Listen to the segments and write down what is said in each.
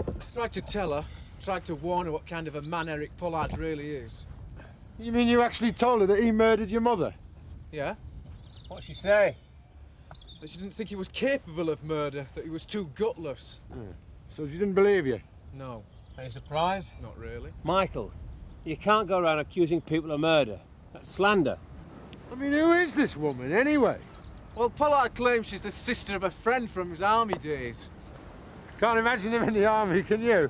I tried to tell her, tried to warn her what kind of a man Eric Pollard really is. You mean you actually told her that he murdered your mother? Yeah? What'd she say? That she didn't think he was capable of murder, that he was too gutless. Yeah. So she didn't believe you? No. Any surprise? Not really. Michael, you can't go around accusing people of murder. That's slander. I mean, who is this woman, anyway? Well, Pollard claims she's the sister of a friend from his army days. Can't imagine him in the army, can you?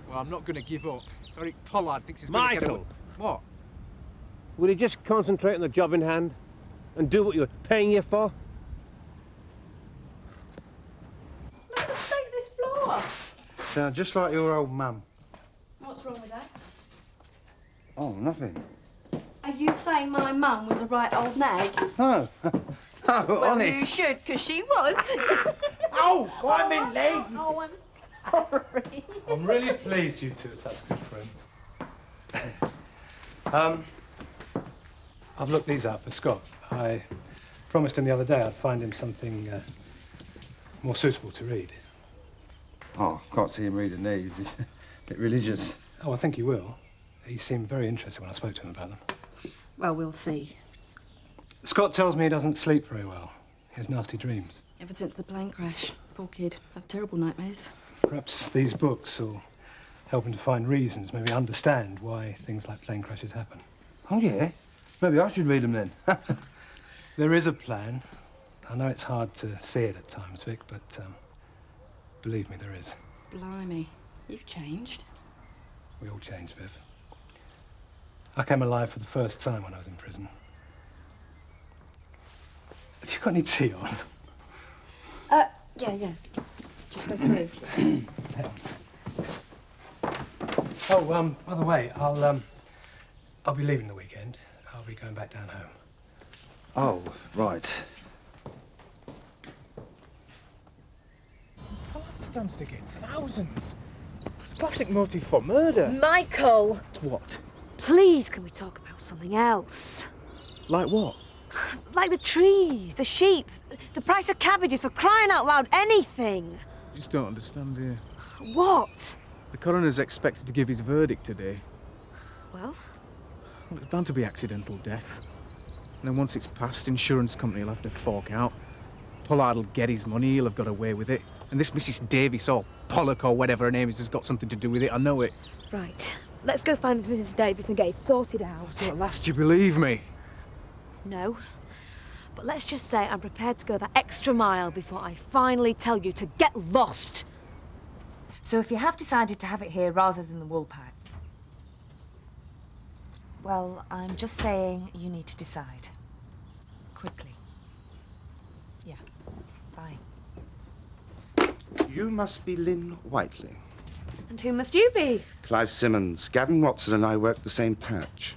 Well, I'm not going to give up. Eric Pollard thinks he's going to get away. Michael! What? Will you just concentrate on the job in hand and do what you're paying you for? Look at the state of this floor. Sound just like your old mum. What's wrong with that? Oh, nothing. Are you saying my mum was a right old nag? No. No, Well, honest. you should, because she was. Oh, I'm in leg. Oh, I'm sorry. I'm really pleased you two are such good friends. I've looked these out for Scott. I promised him the other day I'd find him something more suitable to read. Oh, can't see him reading these. He's a bit religious. Oh, I think he will. He seemed very interested when I spoke to him about them. Well, we'll see. Scott tells me he doesn't sleep very well. He has nasty dreams. Ever since the plane crash. Poor kid. Has terrible nightmares. Perhaps these books will help him to find reasons, maybe understand why things like plane crashes happen. Oh, yeah? Maybe I should read them then. There is a plan. I know it's hard to see it at times, Vic, but believe me, there is. Blimey. You've changed. We all change, Viv. I came alive for the first time when I was in prison. Have you got any tea on? Yeah. Just go through. Thanks. Oh, by the way, I'll be leaving the weekend. I'll be going back down home. Oh, right. Pollard stands to gain thousands. It's a classic motive for murder. Michael! What? Please, can we talk about something else? Like what? Like the trees, the sheep, the price of cabbages, for crying out loud, anything. You just don't understand, do you? What? The coroner's expected to give his verdict today. Well? Well, it's bound to be accidental death. And then once it's passed, insurance company will have to fork out. Pollard'll get his money, he'll have got away with it. And this Mrs. Davis, or Pollock, or whatever her name is, has got something to do with it, I know it. Right. Let's go find this Mrs. Davis and get it sorted out. So at last you believe me. No. But let's just say I'm prepared to go that extra mile before I finally tell you to get lost. So if you have decided to have it here rather than the Woolpack, well, I'm just saying you need to decide. Quickly. Yeah. Bye. You must be Lynn Whiteley. And who must you be? Clive Simmons. Gavin Watson and I work the same patch.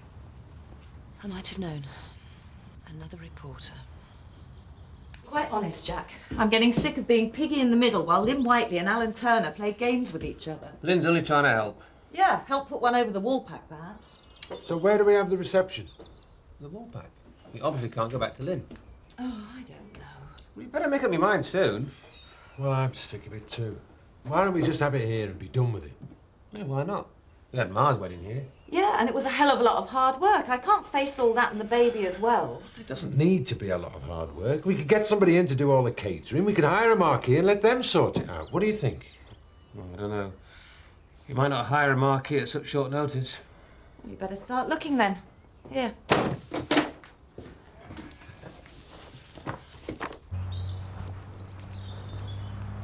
I might have known. Another reporter. Quite honest, Jack. I'm getting sick of being piggy in the middle while Lynn Whiteley and Alan Turner play games with each other. Lynn's only trying to help. Yeah, help put one over the Woolpack, perhaps. So where do we have the reception? The Woolpack. You obviously can't go back to Lynn. Oh, I don't know. Well, you better make up your mind soon. Well, I'm sick of it too. Why don't we just have it here and be done with it? Yeah, why not? We had Ma's wedding here. Yeah, and it was a hell of a lot of hard work. I can't face all that and the baby as well. It doesn't need to be a lot of hard work. We could get somebody in to do all the catering. We could hire a marquee and let them sort it out. What do you think? Well, I don't know. You might not hire a marquee at such short notice. You better start looking then. Here.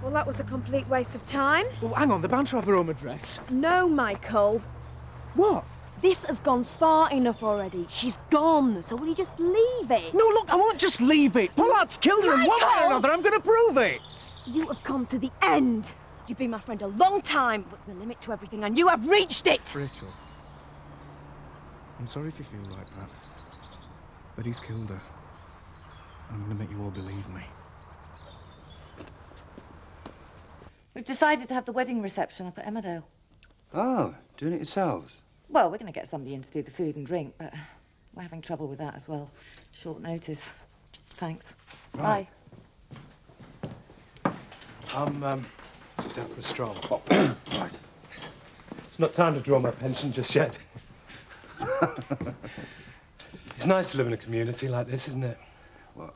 Well, that was a complete waste of time. Well, hang on, they're bound to have her home address. No, Michael. What? This has gone far enough already. She's gone, so will you just leave it? No, look, I won't just leave it. Pollard's killed her, and one way or Michael! another, I'm going to prove it. You have come to the end. You've been my friend a long time, but there's a limit to everything, and you have reached it. Rachel, I'm sorry if you feel like that. But he's killed her. And I'm going to make you all believe me. We've decided to have the wedding reception up at Emmerdale. Oh, doing it yourselves? Well, we're going to get somebody in to do the food and drink, but we're having trouble with that as well. Short notice. Thanks. Right. Bye. I'm Just out for a stroll. Right. It's not time to draw my pension just yet. It's nice to live in a community like this, isn't it? What?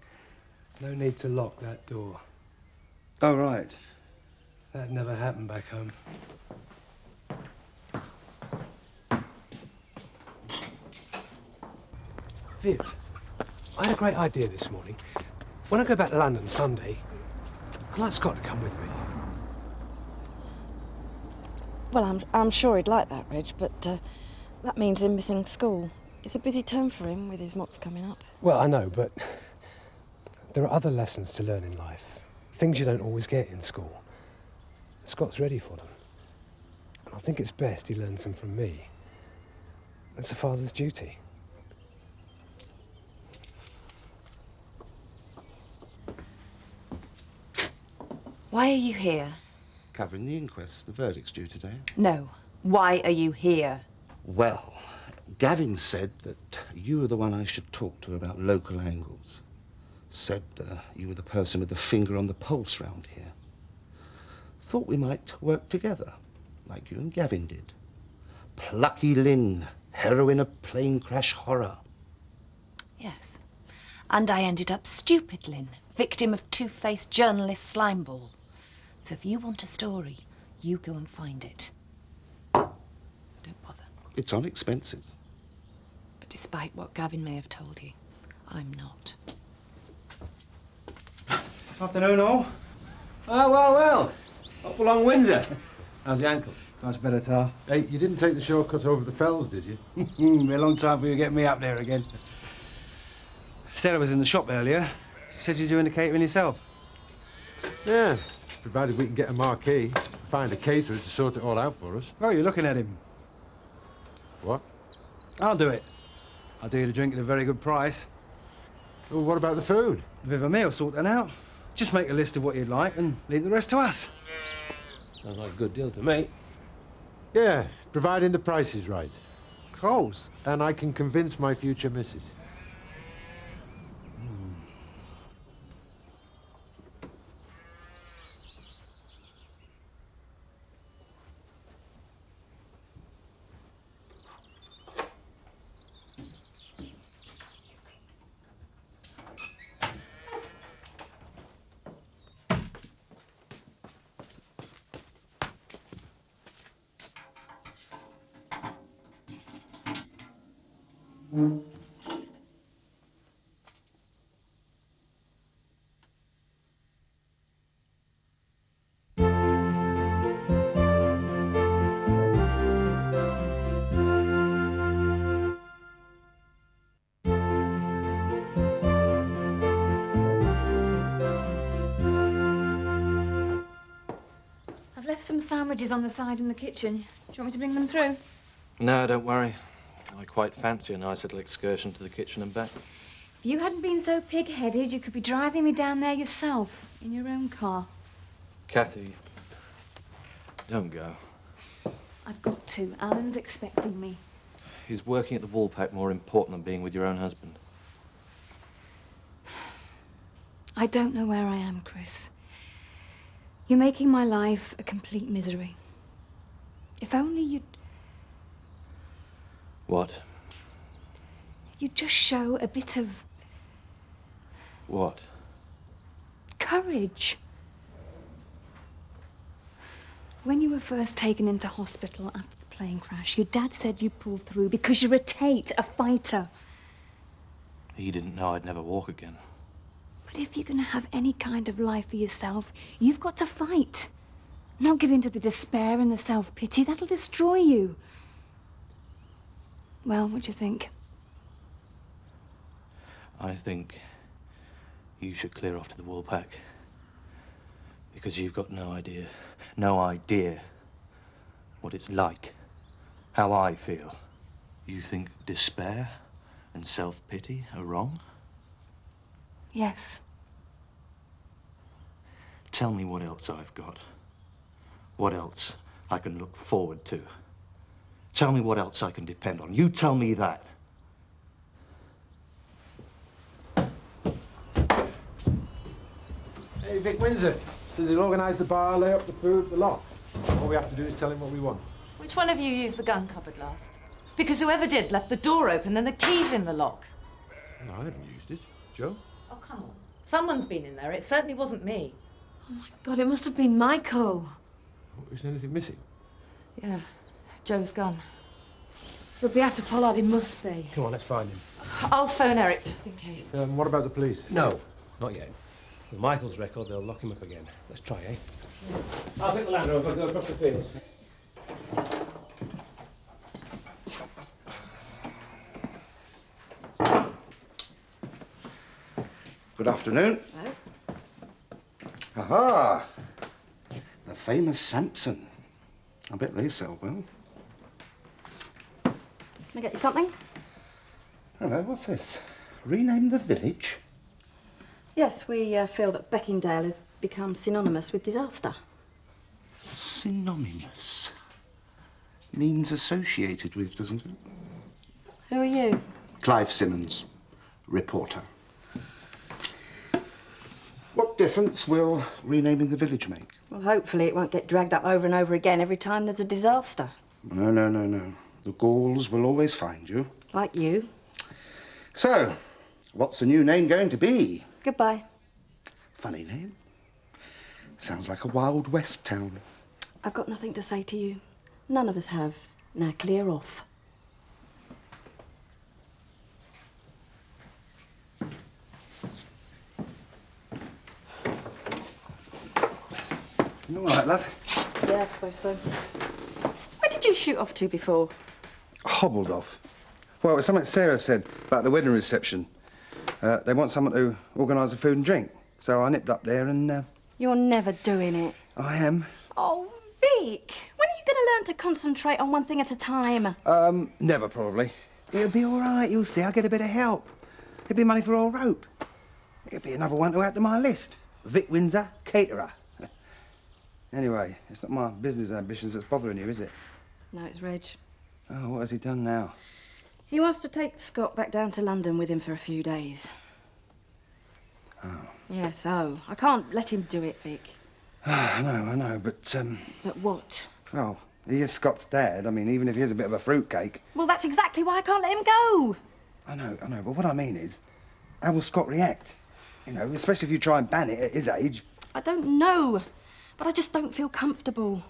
No need to lock that door. Oh, right. That never happened back home. Viv, I had a great idea this morning. When I go back to London Sunday, I'd like Scott to come with me. Well, I'm sure he'd like that, Reg, but that means him missing school. It's a busy term for him with his mocks coming up. Well, I know, but there are other lessons to learn in life. Things you don't always get in school. Scott's ready for them. And I think it's best he learns them from me. That's a father's duty. Why are you here? Covering the inquest. The verdict's due today. No. Why are you here? Well, Gavin said that you were the one I should talk to about local angles. Said you were the person with the finger on the pulse round here. Thought we might work together, like you and Gavin did. Plucky Lynn, heroine of plane crash horror. Yes. And I ended up stupid Lynn, victim of two-faced journalist slimeball. So if you want a story, you go and find it. Don't bother. It's on expenses. But despite what Gavin may have told you, I'm not. Afternoon, all. Oh, well. Up along Windsor. How's the ankle? Much better, Tar. Hey, you didn't take the shortcut over the fells, did you? Be a long time for you to get me up there again. Sarah was in the shop earlier. She said you're doing the catering yourself. Yeah, provided we can get a marquee, find a caterer to sort it all out for us. Oh, you're looking at him. What? I'll do it. I'll do you the drink at a very good price. Well, what about the food? Viv and me will sort that out. Just make a list of what you'd like and leave the rest to us. Sounds like a good deal to me. Yeah, providing the price is right. Coles. And I can convince my future missus. I've left some sandwiches on the side in the kitchen. Do you want me to bring them through? No, don't worry. I quite fancy a nice little excursion to the kitchen and back. If you hadn't been so pig-headed, you could be driving me down there yourself, in your own car. Kathy, don't go. I've got to. Alan's expecting me. Is working at the Woolpack more important than being with your own husband? I don't know where I am, Chris. You're making my life a complete misery. If only you'd What? just show a bit of What? courage. When you were first taken into hospital after the plane crash, your dad said you pulled through because you're a Tate, a fighter. He didn't know I'd never walk again. But if you're going to have any kind of life for yourself, you've got to fight. Not give in to the despair and the self-pity. That'll destroy you. Well, what do you think? I think you should clear off to the Woolpack. Because you've got no idea what it's like, how I feel. You think despair and self-pity are wrong? Yes. Tell me what else I've got. What else I can look forward to. Tell me what else I can depend on. You tell me that. Hey, Vic Windsor. Says he'll organise the bar, lay up the food, the lot. All we have to do is tell him what we want. Which one of you used the gun cupboard last? Because whoever did left the door open and the key's in the lock. No, I haven't used it. Joe? Oh, come on. Someone's been in there. It certainly wasn't me. Oh, my God, it must have been Michael. Is there anything missing? Yeah, Joe's gun. He'll be after Pollard, he must be. Come on, let's find him. I'll phone Eric just in case. What about the police? No, not yet. With Michael's record, they'll lock him up again. Let's try, eh? I'll take the Land Rover, go across the fields. Good afternoon. Hello. Aha! The famous Samson. I bet they sell well. Can I get you something? Hello, what's this? Rename the village? Yes, we feel that Beckingdale has become synonymous with disaster. Synonymous. Means associated with, doesn't it? Who are you? Clive Simmons, reporter. What difference will renaming the village make? Well, hopefully it won't get dragged up over and over again every time there's a disaster. No, no, no, no. The Gauls will always find you. Like you. So, what's the new name going to be? Goodbye. Funny name. Sounds like a Wild West town. I've got nothing to say to you. None of us have. Now clear off. You all right, love? Yeah, I suppose so. Where did you shoot off to before? Hobbled off. Well, it's something Sarah said about the wedding reception. They want someone to organise the food and drink. So I nipped up there and... You're never doing it. I am. Oh, Vic! When are you going to learn to concentrate on one thing at a time? Never, probably. It'll be all right, you'll see. I'll get a bit of help. There'll be money for all rope. It'll be another one to add to my list. Vic Windsor, caterer. Anyway, it's not my business ambitions that's bothering you, is it? No, it's Reg. Oh, what has he done now? He wants to take Scott back down to London with him for a few days. Oh. Yes, oh. I can't let him do it, Vic. I know, but, But what? well, he is Scott's dad. I mean, even if he is a bit of a fruitcake. Well, that's exactly why I can't let him go. I know, but what I mean is, how will Scott react? You know, especially if you try and ban it at his age. I don't know, but I just don't feel comfortable.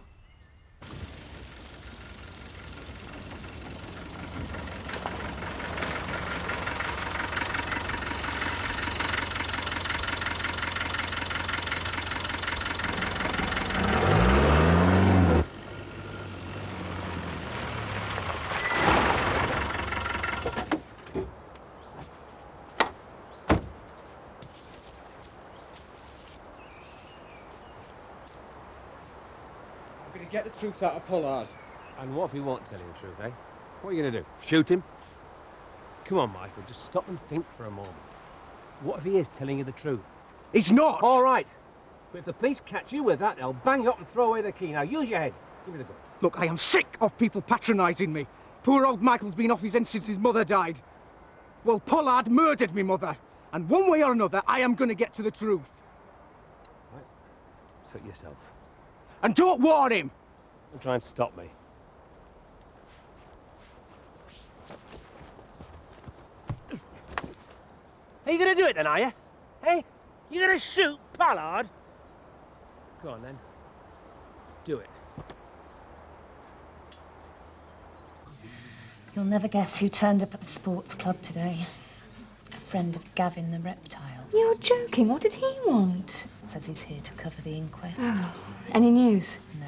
Get the truth out of Pollard. And what if he won't tell you the truth, eh? What are you going to do? Shoot him? Come on, Michael, just stop and think for a moment. What if he is telling you the truth? He's not! All right. But if the police catch you with that, they'll bang you up and throw away the key. Now, use your head. Give me the gun. Look, I am sick of people patronising me. Poor old Michael's been off his end since his mother died. Well, Pollard murdered me mother. And one way or another, I am going to get to the truth. Right. Suit yourself. And don't warn him! Don't try and stop me. Are you going to do it then, are you? Hey? You going to shoot Pollard? Go on then. Do it. You'll never guess who turned up at the sports club today. A friend of Gavin the Reptile's. You're joking. What did he want? Says he's here to cover the inquest. Oh. Any news? No.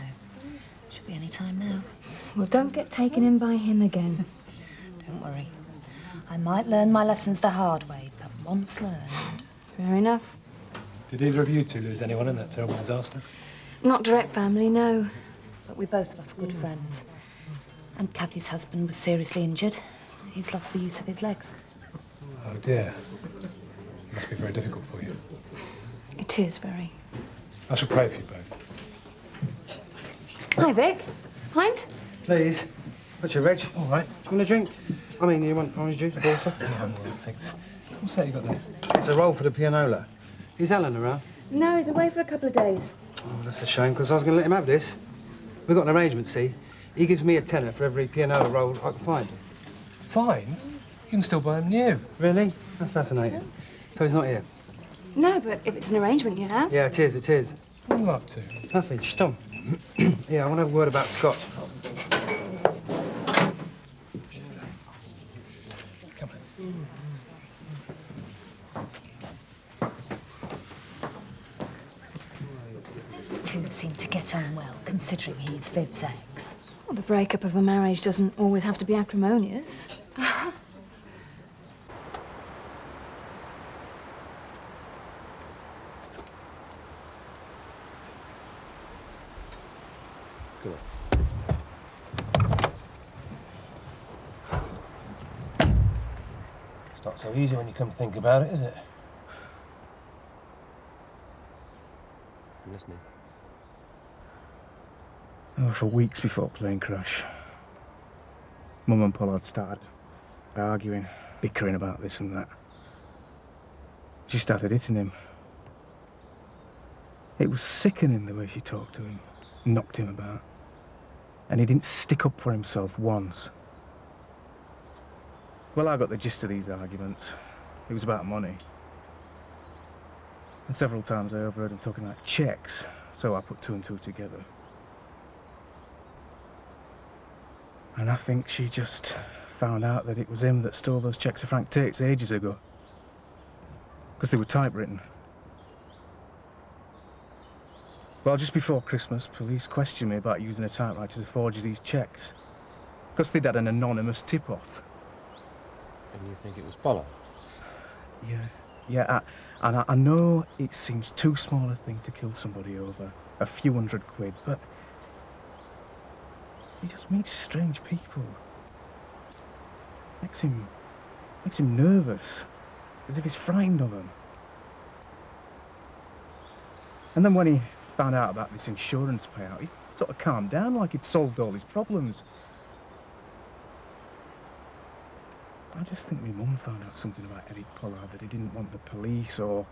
Should be any time now. Well, don't get taken in by him again. Don't worry. I might learn my lessons the hard way, but once learned... Fair enough. Did either of you two lose anyone in that terrible disaster? Not direct family, no. But we both lost good friends. And Kathy's husband was seriously injured. He's lost the use of his legs. Oh dear. It must be very difficult for you. It is very. I shall pray for you both. Hi, Vic. Pint? Please. What's your reg? All right. Do you want a drink? I mean, you want orange juice, water? Yeah, I'm all right, thanks. What's that you got there? It's a roll for the pianola. Is Alan around? No, he's away for a couple of days. Oh, that's a shame, because I was going to let him have this. We've got an arrangement, see? He gives me a tenner for every pianola roll I can find. Fine. You can still buy them new. Really? That's fascinating. So he's not here? No, but if it's an arrangement you have. Yeah, it is, it is. What are you up to? Nothing. Shh, Tom. Yeah, I want to have a word about Scott. Come on. Those two seem to get on well, considering he's Viv's ex. Well, the breakup of a marriage doesn't always have to be acrimonious. Come on. It's not so easy when you come to think about it, is it? I'm listening. Oh, for weeks before plane crash, Mum and Pollard started arguing, bickering about this and that. She started hitting him. It was sickening the way she talked to him, knocked him about. And he didn't stick up for himself once. Well, I got the gist of these arguments. It was about money. And several times I overheard him talking about checks, so I put two and two together. And I think she just found out that it was him that stole those checks of Frank Tate's ages ago. Because they were typewritten. Well, just before Christmas, police questioned me about using a typewriter to forge these checks. Because they'd had an anonymous tip-off. And you think it was Pollard? Yeah, I know it seems too small a thing to kill somebody over a few £100, but he just meets strange people. Makes him nervous, as if he's frightened of them. And then when he found out about this insurance payout, he sort of calmed down like he'd solved all his problems. I just think my mum found out something about Eric Pollard that he didn't want the police or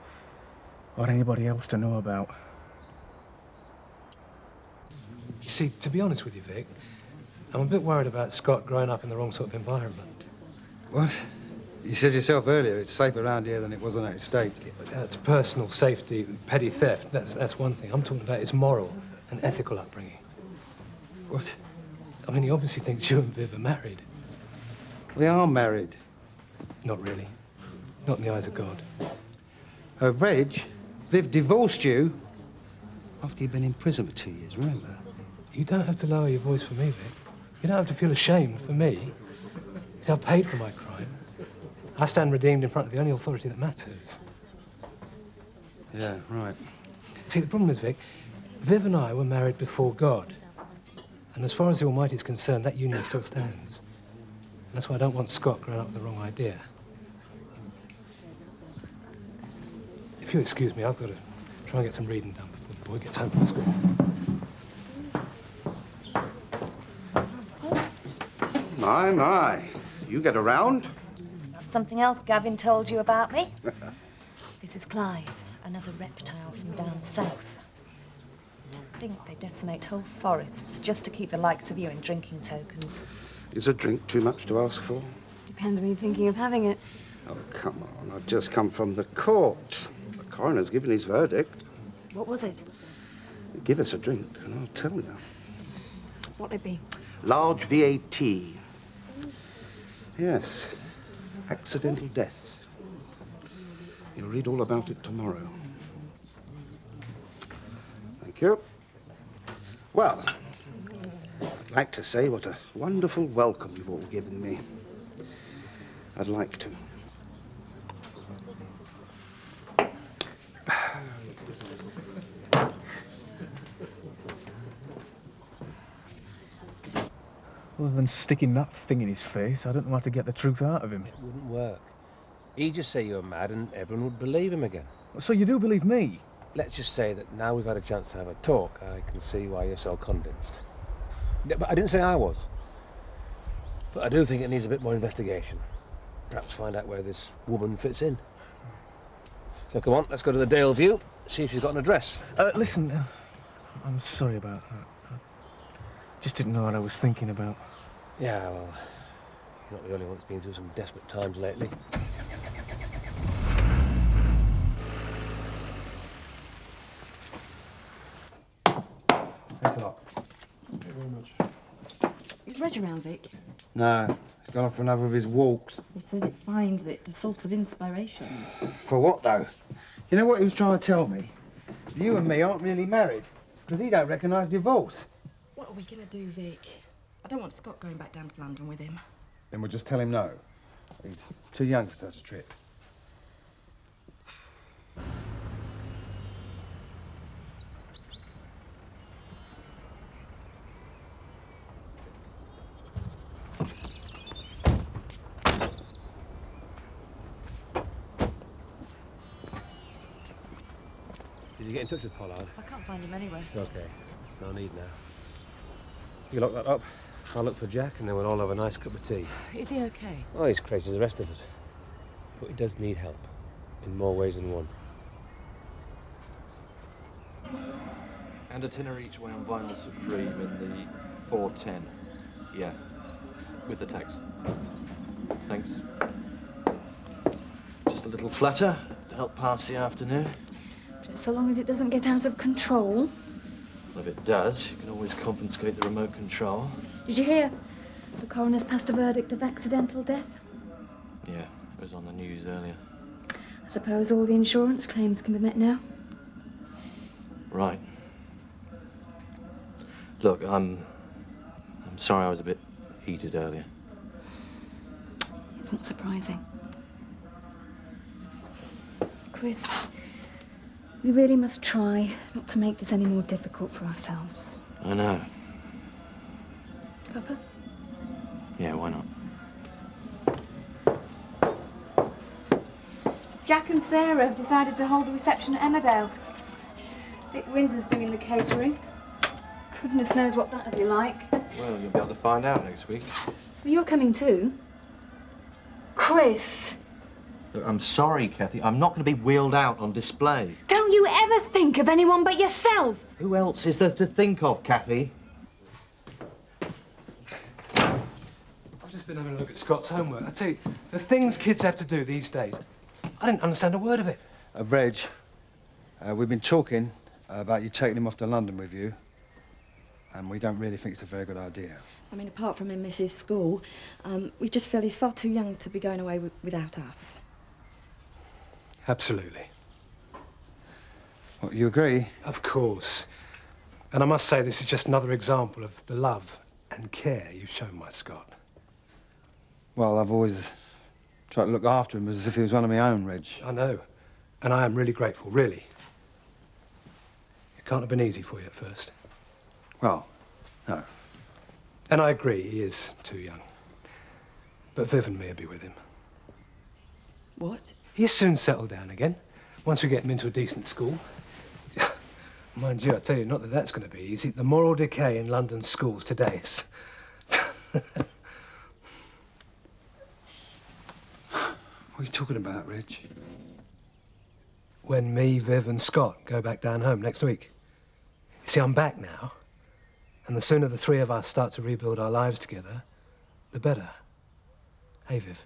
anybody else to know about. You see, to be honest with you, Vic, I'm a bit worried about Scott growing up in the wrong sort of environment. What? You said yourself earlier it's safer around here than it was on that estate. Yeah, but that's personal safety, petty theft. That's one thing. I'm talking about his moral and ethical upbringing. What? I mean, he obviously thinks you and Viv are married. We are married. Not really. Not in the eyes of God. Reg, Viv divorced you after you'd been in prison for 2 years, remember? You don't have to lower your voice for me, Vic. You don't have to feel ashamed for me. Because I've paid for my crime. I stand redeemed in front of the only authority that matters. Yeah, right. See, the problem is, Vic, Viv and I were married before God. And as far as the Almighty is concerned, that union still stands. And that's why I don't want Scott growing up with the wrong idea. If you excuse me, I've got to try and get some reading done before the boy gets home from school. My. You get around? Something else Gavin told you about me? This is Clive, another reptile from down south. To think they decimate whole forests just to keep the likes of you in drinking tokens. Is a drink too much to ask for? Depends when you're thinking of having it. Oh, come on. I've just come from the court. The coroner's given his verdict. What was it? Give us a drink and I'll tell you. What'd it be? Large VAT. Yes. Accidental death. You'll read all about it tomorrow. Thank you. Well, I'd like to say what a wonderful welcome you've all given me. I'd like to. Other than sticking that thing in his face, I don't know how to get the truth out of him. It wouldn't work. He'd just say you were mad and everyone would believe him again. So you do believe me? Let's just say that now we've had a chance to have a talk, I can see why you're so convinced. Yeah, but I didn't say I was. But I do think it needs a bit more investigation. Perhaps find out where this woman fits in. So come on, let's go to the Dale View, see if she's got an address. Listen, I'm sorry about that. I just didn't know what I was thinking about. Yeah, well, you're not the only one that's been through some desperate times lately. Thanks a lot. Thank you very much. Is Reg around, Vic? No, he's gone off for another of his walks. He says it finds it a source of inspiration. For what, though? You know what he was trying to tell me? You and me aren't really married, because he don't recognise divorce. What are we going to do, Vic? I don't want Scott going back down to London with him. Then we'll just tell him no. He's too young for such a trip. Did you get in touch with Pollard? I can't find him anywhere. It's okay. No need now. You lock that up. I'll look for Jack, and then we'll all have a nice cup of tea. Is he okay? Oh, he's crazy as the rest of us. But he does need help. In more ways than one. And a tenner each way on Vinyl Supreme in the 410. Yeah. With the tax. Thanks. Just a little flutter to help pass the afternoon. Just so long as it doesn't get out of control. Well, if it does, you can always confiscate the remote control. Did you hear? The coroner's passed a verdict of accidental death. Yeah, it was on the news earlier. I suppose all the insurance claims can be met now. Right. Look, I'm sorry I was a bit heated earlier. It's not surprising. Chris, we really must try not to make this any more difficult for ourselves. I know. Papa? Yeah, why not? Jack and Sarah have decided to hold a reception at Emmerdale. Vic Windsor's doing the catering. Goodness knows what that'll be like. Well, you'll be able to find out next week. Well, you're coming too. Chris! Look, I'm sorry, Kathy. I'm not going to be wheeled out on display. Don't you ever think of anyone but yourself! Who else is there to think of, Kathy? I've just been having a look at Scott's homework. I tell you, the things kids have to do these days, I didn't understand a word of it. Reg, we've been talking about you taking him off to London with you, and we don't really think it's a very good idea. I mean, apart from him miss his school, we just feel he's far too young to be going away without us. Absolutely. What, you agree? Of course. And I must say, this is just another example of the love and care you've shown my Scott. Well, I've always tried to look after him as if he was one of my own, Reg. I know. And I am really grateful, really. It can't have been easy for you at first. Well, no. And I agree, he is too young. But Viv and me will be with him. What? He'll soon settle down again, once we get him into a decent school. Mind you, I tell you, not that that's going to be easy. The moral decay in London schools today is... What are you talking about, Reg? When me, Viv and Scott go back down home next week. You see, I'm back now, and the sooner the three of us start to rebuild our lives together, the better. Hey, Viv.